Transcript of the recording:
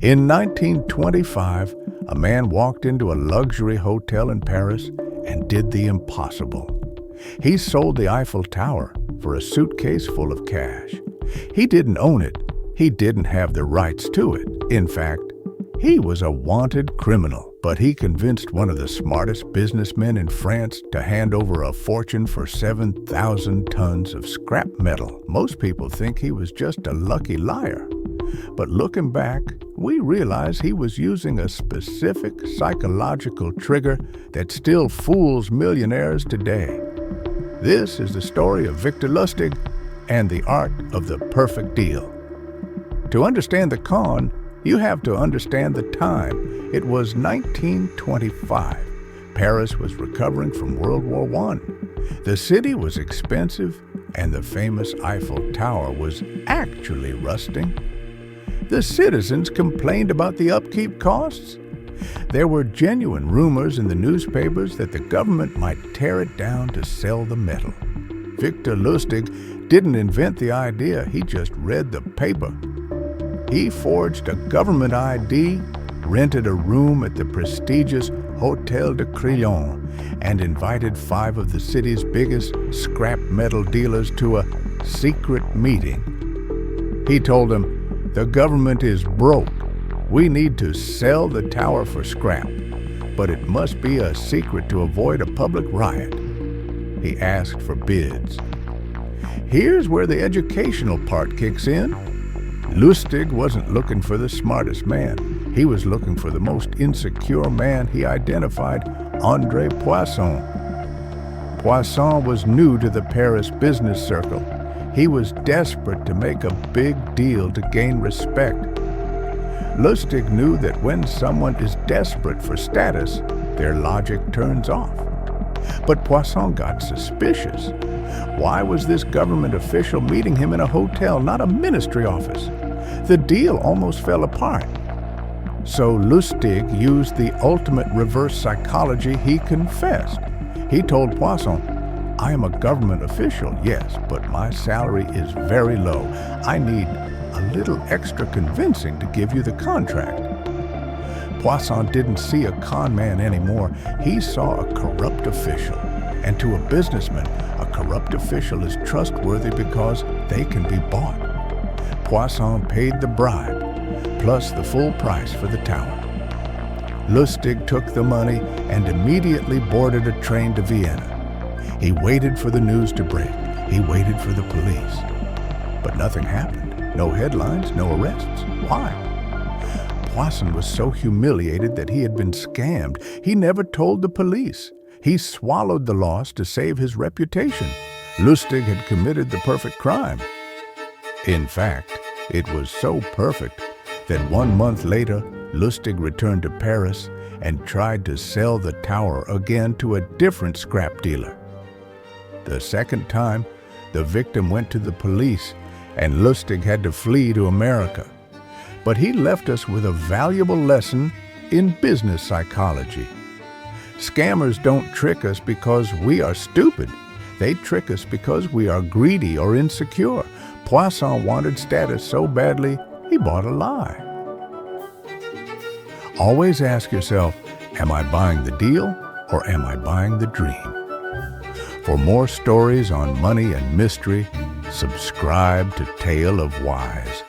In 1925, a man walked into a luxury hotel in Paris and did the impossible. He sold the Eiffel Tower for a suitcase full of cash. He didn't own it. He didn't have the rights to it. In fact, he was a wanted criminal, but he convinced one of the smartest businessmen in France to hand over a fortune for 7,000 tons of scrap metal. Most people think he was just a lucky liar. But looking back, we realize he was using a specific psychological trigger that still fools millionaires today. This is the story of Victor Lustig and the art of the perfect deal. To understand the con, you have to understand the time. It was 1925. Paris was recovering from World War I. The city was expensive, and the famous Eiffel Tower was actually rusting. The citizens complained about the upkeep costs. There were genuine rumors in the newspapers that the government might tear it down to sell the metal. Victor Lustig didn't invent the idea, he just read the paper. He forged a government ID, rented a room at the prestigious Hotel de Crillon, and invited 5 of the city's biggest scrap metal dealers to a secret meeting. He told them, "The government is broke. We need to sell the tower for scrap, but it must be a secret to avoid a public riot." He asked for bids. Here's where the educational part kicks in. Lustig wasn't looking for the smartest man. He was looking for the most insecure man. He identified André Poisson. Poisson was new to the Paris business circle. He was desperate to make a big deal to gain respect. Lustig knew that when someone is desperate for status, their logic turns off. But Poisson got suspicious. Why was this government official meeting him in a hotel, not a ministry office? The deal almost fell apart. So Lustig used the ultimate reverse psychology. He confessed. He told Poisson, "I am a government official, yes, but my salary is very low. I need a little extra convincing to give you the contract." Poisson didn't see a con man anymore. He saw a corrupt official. And to a businessman, a corrupt official is trustworthy because they can be bought. Poisson paid the bribe, plus the full price for the tower. Lustig took the money and immediately boarded a train to Vienna. He waited for the news to break. He waited for the police. But nothing happened. No headlines, no arrests. Why? Poisson was so humiliated that he had been scammed. He never told the police. He swallowed the loss to save his reputation. Lustig had committed the perfect crime. In fact, it was so perfect that 1 month later, Lustig returned to Paris and tried to sell the tower again to a different scrap dealer. The second time, the victim went to the police and Lustig had to flee to America. But he left us with a valuable lesson in business psychology. Scammers don't trick us because we are stupid. They trick us because we are greedy or insecure. Poisson wanted status so badly, he bought a lie. Always ask yourself, am I buying the deal or am I buying the dream? For more stories on money and mystery, subscribe to Tale of Wise.